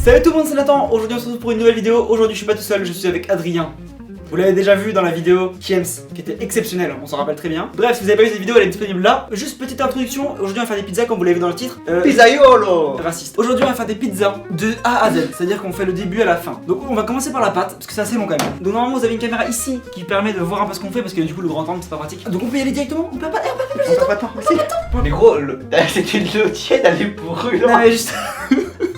Salut tout le monde, c'est Nathan. Aujourd'hui on se retrouve pour une nouvelle vidéo. Aujourd'hui je suis pas tout seul, je suis avec Adrien. Vous l'avez déjà vu dans la vidéo Kiems, qui était exceptionnelle, on s'en rappelle très bien. Bref, si vous avez pas vu cette vidéo, elle est disponible là. Juste petite introduction, aujourd'hui on va faire des pizzas comme vous l'avez vu dans le titre. Pizzaiolo. Raciste. Aujourd'hui on va faire des pizzas de A à Z, c'est-à-dire qu'on fait le début à la fin. Donc on va commencer par la pâte, parce que c'est assez long quand même. Donc normalement vous avez une caméra ici qui permet de voir un peu ce qu'on fait, parce que du coup le grand angle c'est pas pratique. Donc on peut y aller directement, on peut pas... On perd pas de temps. Mais gros, c'était de l'eau tiède, elle est brûlante. Non mais juste...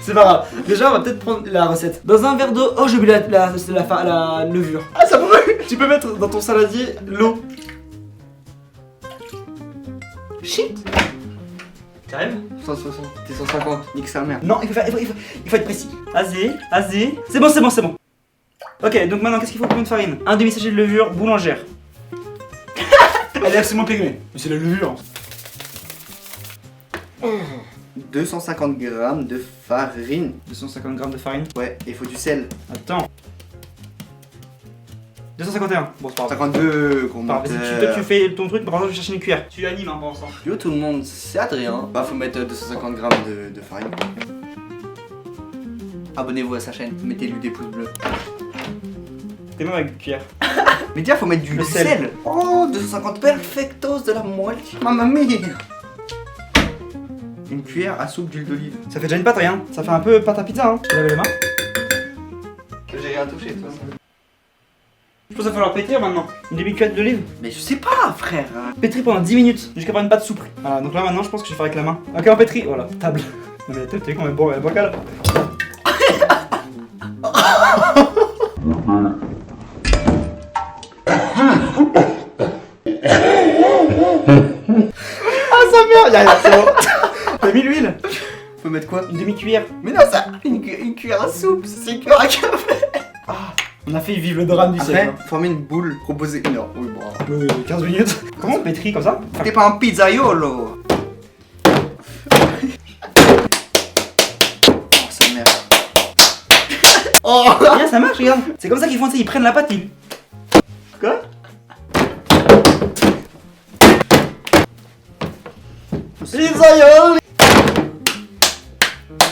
C'est pas grave. Déjà, on va peut-être prendre la recette. Dans un verre d'eau. Oh, j'ai oublié la levure. Ah, ça brûle. Tu peux mettre dans ton saladier l'eau. Shit. Sérieux 160, t'es 150, nique sa mère. Non, il faut être précis. Azé. C'est bon. Ok, donc maintenant, qu'est-ce qu'il faut? Combien de farine? Un demi-sachet de levure boulangère. Elle est absolument périmée. Mais c'est la levure. 250 grammes de farine. 250 grammes de farine. Ouais, et il faut du sel. Attends. 251. Bon, c'est pas grave. 52, gros Toi, menteur. tu fais ton truc, par exemple, je vais chercher une cuillère. Tu animes un peu ensemble. Yo tout le monde, c'est Adrien. Bah faut mettre 250 grammes de farine. Abonnez-vous à sa chaîne, mettez-lui des pouces bleus. T'es même avec une cuillère. Mais tiens, faut mettre du Le sel. sel. Oh, 250 perfectos de la moitié. Mamma mia. Une cuillère à soupe d'huile d'olive. Ça fait déjà une pâte, rien. Ça fait un peu pâte à pizza, hein. Tu peux laver les mains. J'ai rien touché de toute façon. Je pense qu'il va falloir pétrir maintenant. Une demi-cuillère d'olive. Mais je sais pas, frère. Pétrir pendant 10 minutes jusqu'à avoir une pâte souple. Voilà, donc là maintenant je pense que je vais faire avec la main. Ok, on pétrit. Voilà, table. Non mais la table, t'as vu qu'on est bon, elle est bancale. Ah sa mère, y'a rien, c'est bon. T'as mis l'huile? Faut mettre quoi? Une demi-cuillère. Mais non, ça, une cuillère à soupe, c'est une cuillère à café. On a fait vivre le drame du Après, siècle. former une boule, proposer une heure. Oui, bon. 15 minutes. Comment on pétrit comme ça? T'es pas un pizzaiolo. Oh, sa mère. Oh. Regarde, ça marche, regarde. C'est comme ça qu'ils font ça, ils prennent la pâte, ils... Quoi? Pizzaiolo.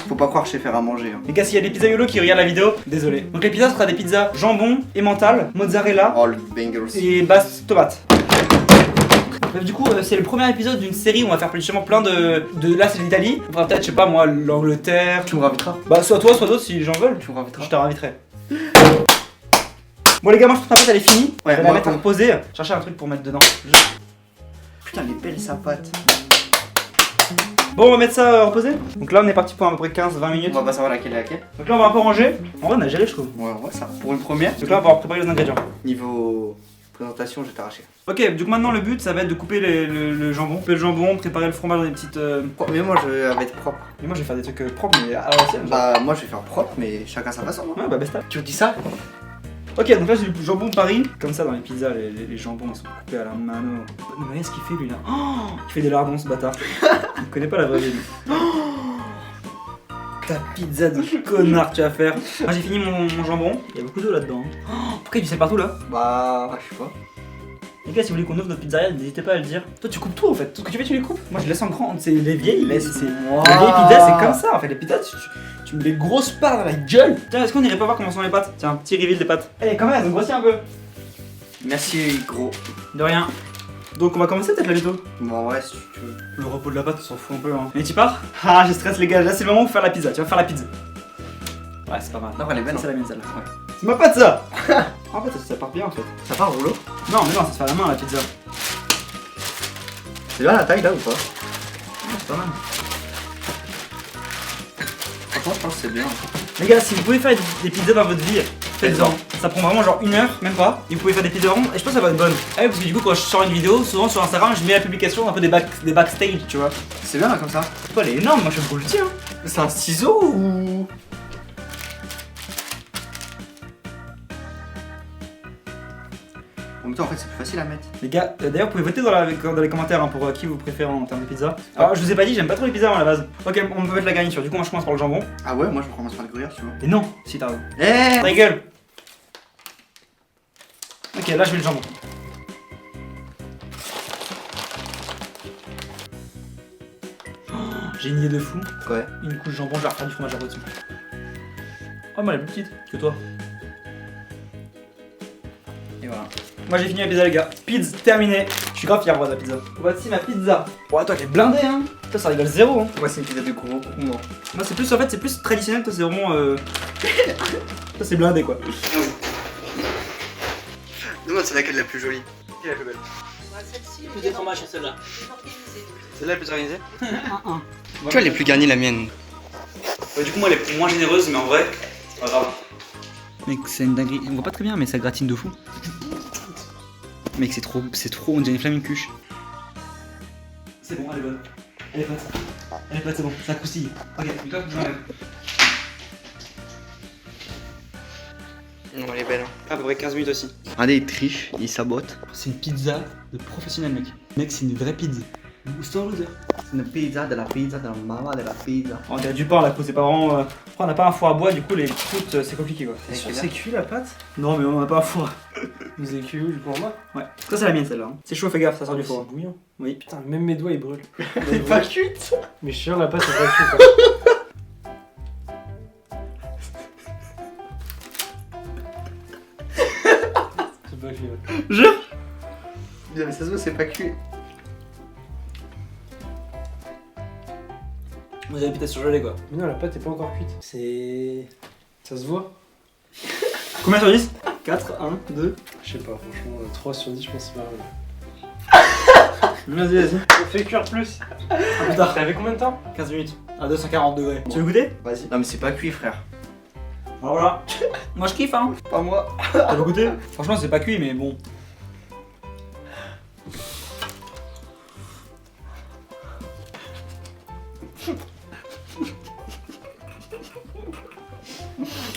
Faut pas croire que je sais faire à manger. Hein. Les gars, s'il y a des pizzaiolos qui regardent la vidéo, désolé. Donc les pizzas, ce sera des pizzas jambon, emmental, mozzarella Oh, le bangers. et basse tomate. Bref, du coup, c'est le premier épisode d'une série où on va faire justement plein de... Là, c'est l'Italie. On fera peut-être, je sais pas moi, l'Angleterre. Tu me raviteras. Bah, soit toi, soit d'autres si les gens veulent. Tu me raviteras. Je te raviterai. Bon les gars, moi je trouve que la pâte elle est finie. Ouais, On va moi, la mettre à comme- reposer. Chercher un truc pour mettre dedans. Putain, elle est belle sa pâte. Bon, on va mettre ça à reposer. Donc là, on est parti pour à peu près 15-20 minutes. On va pas savoir laquelle est laquelle. Donc là, on va un peu ranger. En vrai, on a géré, je trouve. Ouais, ça. Pour une première. Donc là, on va préparer les ingrédients. Niveau présentation, je vais t'arracher. Ok, du coup maintenant le but ça va être de couper le jambon. Couper le jambon, préparer le fromage dans des petites... Mais moi, je vais être propre. Mais moi je vais faire des trucs propres mais à l'ancienne. Bah, moi, je vais faire propre, mais chacun sa façon. Hein. Ouais bah besta. Tu dis ça? Ok, donc là j'ai du jambon de Paris. Comme ça dans les pizzas, les jambons ils sont coupés à la mano. Non mais regarde ce qu'il fait lui là. Oh, il fait des lardons ce bâtard. Il connaît pas la vraie vie. lui. Ta pizza de connard tu vas faire. Moi j'ai fini mon jambon. Il y a beaucoup d'eau là-dedans. Oh, pourquoi il y a du sel partout là? Bah, je sais pas. Les gars, si vous voulez qu'on ouvre notre pizzeria, n'hésitez pas à le dire. Toi, tu coupes tout en fait. Tout ce que tu fais, tu les coupes. Moi, je laisse en grand. C'est les vieilles, ils laissent. Les vieilles pizzas, c'est comme ça en fait. Les pizzas, tu mets des grosses parts dans la gueule. Tiens, est-ce qu'on irait pas voir comment sont les pâtes? Tiens, un petit reveal des pâtes. Eh, quand même, elles ont grossi un peu. Merci, gros. De rien. Donc, on va commencer peut-être la vidéo. Bon, ouais, si tu veux. Le repos de la pâte, on s'en fout un peu. Hein. Mais tu pars? Ah, je stresse, les gars. Là, c'est le moment pour faire la pizza. Tu vas faire la pizza. Ouais, c'est pas mal. Non, elle est belle. C'est la mienne, celle-là. Ouais. C'est ma pâte, ça. En fait, ça part bien en fait. Ça part au rouleau? Non, mais non, ça se fait à la main la pizza. C'est bien la taille là ou pas? Ouais, c'est pas mal. Franchement, je pense que c'est bien. Les gars, si vous pouvez faire des pizzas dans votre vie, faites-en. Ça prend vraiment genre 1 heure, même pas. Et vous pouvez faire des pizzas rondes et je pense que ça va être bonne. Ah oui, parce que du coup, quand je sors une vidéo, souvent sur Instagram, je mets la publication un peu des backstage, tu vois. C'est bien là comme ça. Oh, elle est énorme, moi je suis trop petit, hein. C'est un ciseau ou. En même temps, en fait, c'est plus facile à mettre. Les gars, d'ailleurs, vous pouvez voter dans les commentaires hein, pour qui vous préférez en termes de pizza. Alors, je vous ai pas dit, j'aime pas trop les pizzas à la base. Ok, on peut mettre la garniture. Du coup, moi je commence par le jambon. Ah ouais, moi je commence par le gruyère, tu vois. Et non, si t'as raison. Eh Ta gueule. Ok, là je mets le jambon. Oh, j'ai une idée de fou. Ouais. Une couche de jambon, je vais refaire du fromage à dessus. Oh, mais elle est plus petite que toi. Et voilà. Moi j'ai fini la pizza les gars. Pizza terminée. Je suis grave fier moi de la pizza. Voici ma pizza. Ouais toi elle est blindée hein. Toi ça rigole zéro hein. Moi, c'est une pizza de gros. Moi c'est plus en fait c'est plus traditionnel. Toi c'est vraiment toi c'est blindé quoi. Demande c'est laquelle la plus jolie. Qui est la plus belle? Celle-ci, Plus des fromages sur celle-là. Celle-là la plus organisée? Un. Tu vois, elle est plus garnie la mienne. Ouais, du coup moi elle est moins généreuse mais en vrai c'est pas grave. Mec c'est une dinguerie. On voit pas très bien mais ça gratine de fou. Mec c'est trop on dirait une flamingcuche. C'est bon elle est bonne. Elle est plate. Elle est plate c'est bon ça croustille. Ok toi je m'enlève. Non, elle est belle. Hein. À peu près 15 minutes aussi. Regardez, il triche, il sabote. C'est une pizza de professionnel mec. Mec c'est une vraie pizza. C'est Une pizza de la maman de la pizza. On dirait du pain là, c'est pas vraiment. Après, on n'a pas un four à bois, du coup les croûtes c'est compliqué quoi. C'est cuit la pâte? Non, mais on n'a pas un four. Vous avez cuit où du coup en bas? Ouais. Ça, c'est la mienne celle-là. Hein. C'est chaud, fais gaffe, ça sort du C'est four. bouillant. Oui. Putain, même mes doigts ils brûlent. Elle est pas cuite. Mais je suis sûr la pâte est pas cuite. Hein. C'est pas cuit. Ouais. Jure. Mais ça se voit, c'est pas cuit. Vous avez peut-être surgelé quoi. Mais non, la pâte est pas encore cuite. C'est. Ça se voit? Combien sur 10 4, 1, 2. Je sais pas, franchement, 3 sur 10, je pense que c'est pas mal. Vas-y, vas-y. On fait cuire plus. Plus tard. T'avais combien de temps? 15 minutes. À 240 degrés. Tu veux goûter? Vas-y. Non, mais c'est pas cuit, frère. Alors voilà. Moi je kiffe hein. Pas moi. T'as pas goûté? Franchement, c'est pas cuit, mais bon.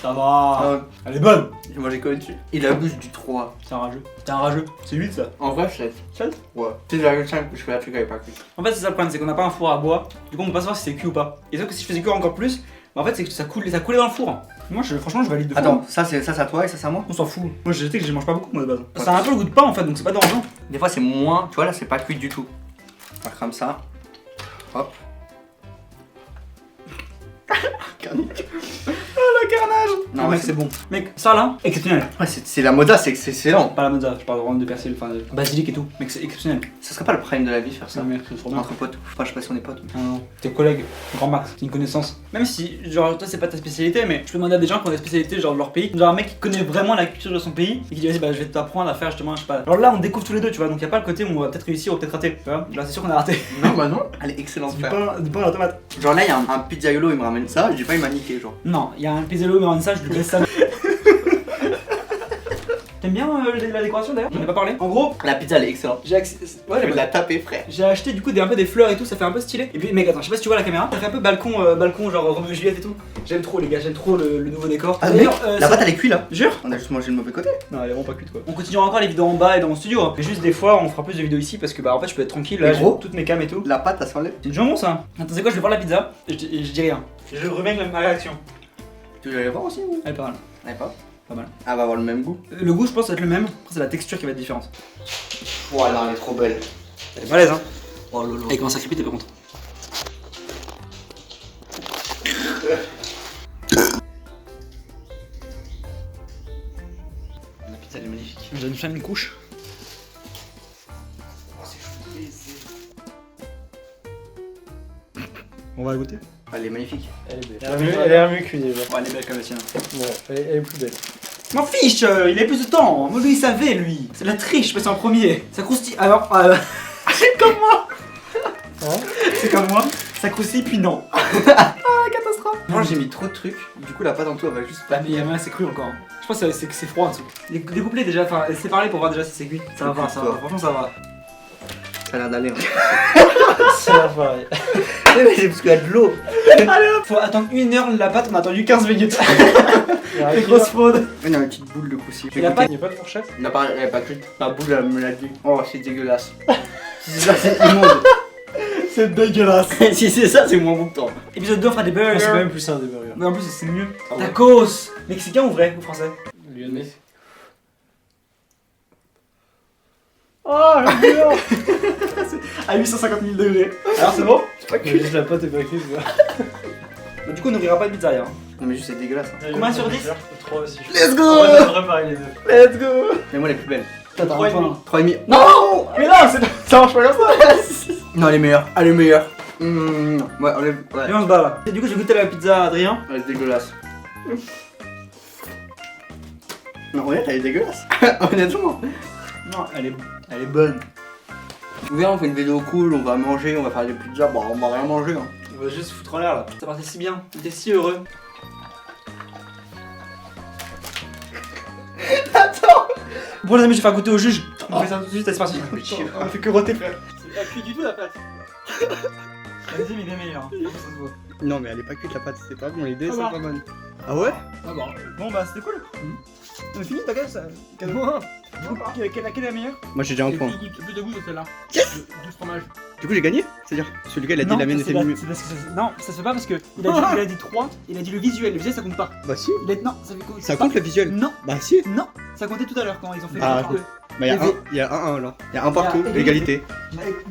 Ça va. Ah, Elle est bonne. j'ai mangé quoi dessus? Il abuse du 3. C'est un rageux. C'est un rageux. C'est 8 ça. En vrai, 7. 7? Ouais. 6,5 parce que la truc elle est pas cuite. En fait, c'est ça le problème, c'est qu'on n'a pas un four à bois. Du coup, on peut pas savoir si c'est cuit ou pas. Et sauf que si je faisais cuire encore plus, bah en fait, c'est que ça coulait dans le four. Moi, franchement, je valide de fou. Attends, ça c'est à toi et ça c'est à moi? On s'en fout. Moi, je sais que je mange pas beaucoup, moi, de base. Ça a un peu le goût de pain en fait, donc c'est pas dérangeant. Des fois c'est moins. Tu vois là, c'est pas cuit du tout. Faire comme ça. Hop. Le carnage. Non, Non, ouais, mec, c'est bon. Mec, ça là, exceptionnel. Ouais, c'est la moda, c'est excellent. Pas la mozza, je parle vraiment de persil, enfin de basilic et tout. Mec, c'est exceptionnel. Ça serait pas le prime de la vie faire ça? mec, c'est trop bien. Entre potes. Enfin, je sais pas si on est potes. Non, non. Tes collègues, grand max, c'est une connaissance. Même si, genre, toi c'est pas ta spécialité, mais je peux demander à des gens qui ont des spécialités, genre de leur pays. Genre un mec qui connaît vraiment la culture de son pays et qui dit vas-y, bah je vais t'apprendre à faire justement, je sais pas. Alors là, on découvre tous les deux, tu vois, donc y a pas le côté où on va peut-être réussir ou peut-être rater. Tu vois, là c'est sûr qu'on a raté. Non, bah non, elle est excellente. C'est du frère. pain à la tomate. Genre là, il y a un pizzaiolo, il me ramène ça, je dis pas, il m'a niqué, genre. Non, il y a un pizzello mais en ça, je lui laisse ça. T'aimes bien la décoration d'ailleurs? J'en ai pas parlé. En gros, La pizza, elle est excellente. j'ai Ouais, je vais la taper, frère. J'ai acheté du coup un peu des fleurs et tout, ça fait un peu stylé. Et puis mec attends, je sais pas si tu vois la caméra, ça fait un peu balcon genre Roméo et Juliette et tout. J'aime trop les gars, j'aime trop le nouveau décor. Ah, D'ailleurs, La pâte, elle est cuite là. jure? On a juste mangé le mauvais côté. Non, elle est vraiment pas cuite quoi. On continuera encore les vidéos en bas et dans mon studio. Hein. Mais juste des fois, on fera plus de vidéos ici parce que bah en fait je peux être tranquille là, Mais j'ai gros. toutes mes cams et tout. La pâte, elle s'enlève. C'est du jambon ça. Attends, c'est quoi, je vais voir la pizza et je dis rien. Je reviens avec ma réaction. Tu veux aller voir aussi ou? Elle est pas mal. Elle est pas. Pas mal. Elle va avoir le même goût. Le goût je pense ça va être le même, après c'est la texture qui va être différente. Voilà, elle est trop belle. Elle est balèze hein. Oh lolo. Elle commence à crépiter par contre. La pizza, elle est magnifique. J'ai une faire une couche. On va la goûter. Elle est magnifique. Elle est belle. Elle est mieux cuite déjà. Ouais, elle est belle comme la tienne. Ouais, elle est plus belle. M'en fiche, il a plus de temps. Moi, lui, il savait, lui. C'est de la triche, je passe en premier. Ça croustille. Alors, c'est comme moi. Hein? C'est comme moi. Ça croustille, puis non. Ah, catastrophe. Moi, j'ai mis trop de trucs. Du coup, la pâte en tout, elle va juste pas. Bah, mais il y a même c'est cru encore. Je pense que c'est froid en dessous. Découpe-les déjà, enfin, séparez pour voir déjà si c'est cuit. Ça va, ça va. Franchement, ça va. Ça a l'air d'aller. Hein. C'est la pareil. Mais c'est parce qu'il y a de l'eau. Allez hop. Faut attendre 1 heure la pâte, on a attendu 15 minutes. C'est grosse fraude. Il y a une petite boule de croustillant. Il y a pas- Il n'y a pas de fourchette? Elle est pas cuite. La boule, elle me l'a dit. Oh, c'est dégueulasse. Si c'est ça, c'est immonde. C'est dégueulasse. Si c'est ça, c'est moins bon que toi. Épisode 2, on fera des C'est quand burgers. même plus sain des burgers. Mais en plus, c'est mieux. Ah ouais. Tacos. Mexicain ou vrai ou français? Lyonnais. Oh, le blanc. À 850 000 degrés. Alors c'est bon? C'est pas Juste la pâte est pas cuite. Du coup, on n'ouvrira pas de pizzeria. Hein. Non, mais juste c'est dégueulasse. Hein. Combien sur 10? 3 aussi. Let's go! En vrai, j'aimerais pareil les deux. Let's go! Mais moi, les plus belles. T'as Trois et demi. 3,5. Non! Mais non, ça marche pas comme ça! Non, elle est meilleure. Elle est meilleure. Ouais, on est. Ouais. Et on se bat là. Et du coup, j'ai goûté la pizza à Adrien. Elle est dégueulasse. Non, honnête, elle est dégueulasse. Honnêtement. Non, elle est bonne. Viens, on fait une vidéo cool, on va manger, on va faire des pizzas. Bon, on va rien manger. Hein. On va juste se foutre en l'air là. Ça partait si bien, on était si heureux. Attends! Bon les amis, je vais faire goûter au juge. On fait ça tout de suite, c'est parti. On fait que roter frère. C'est pas cuit du tout la pâte. Vas-y, mais il est meilleur. Hein. Ça se voit. Non, mais elle est pas cuite la pâte, c'est pas bon, les deux Ah sont bah. pas bonnes. Ah ouais? Ah bon. Bon bah c'était cool. On a fini ta gueule ça. Cadeau. Laquelle est la meilleure? Moi j'ai déjà un point. Le plus de goût de celle-là. Yes! 12 fromages. Du coup, j'ai gagné? C'est-à-dire, celui-là il a dit Non, la mienne c'est était mieux. c'est parce que non, ça se fait pas parce que il a dit 3, il a dit le visuel. Le visuel ça compte pas. Bah si, Non, ça fait quoi? ça compte le visuel. Non, Bah si. non, ça comptait tout à l'heure quand ils ont fait Ah. le Bah il y a un là. Il y a un partout, Il y a égalité.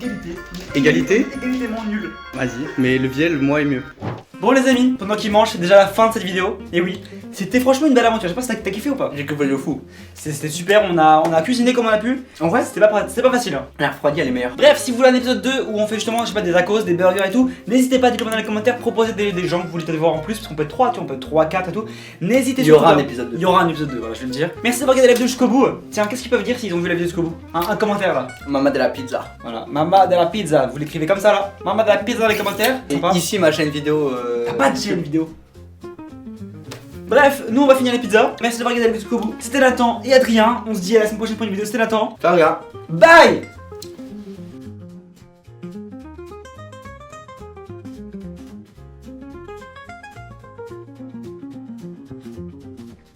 Égalité. Égalité? Égalitément nul. Vas-y, mais le visuel, moi est mieux. Bon les amis, pendant qu'ils mangent, c'est déjà la fin de cette vidéo. Et oui, c'était franchement une belle aventure. Je sais pas si t'as kiffé ou pas. J'ai que de fou. C'était super, on a cuisiné comme on a pu. En vrai, c'était pas facile. Hein. La refroidie, elle est meilleure. Bref, si vous voulez un épisode 2 où on fait justement, je sais pas, des tacos, des burgers et tout, n'hésitez pas à dire dans les commentaires, proposer des gens que vous voulez peut-être voir en plus, parce qu'on peut être 3, tu vois, on peut être 3, 4 et tout. N'hésitez Il y aura surtout un pas. épisode 2. Il y aura un épisode 2, voilà, je vais le dire. Merci d'avoir regardé la vidéo jusqu'au bout. Tiens, qu'est-ce qu'ils peuvent dire s'ils ont vu la vidéo jusqu'au bout? Un commentaire là. Maman de la pizza. Voilà, Mama de la pizza, vous l'écrivez comme ça là. Mama de la pizza dans les commentaires. Et Sympa. ici ma chaîne vidéo. T'as pas de chaîne vidéo. Bref, nous on va finir les pizzas. Merci d'avoir regardé la vidéo jusqu'au bout. C'était Nathan et Adrien. On se dit à la semaine prochaine pour une vidéo. C'était Nathan. Ciao, regarde. Bye!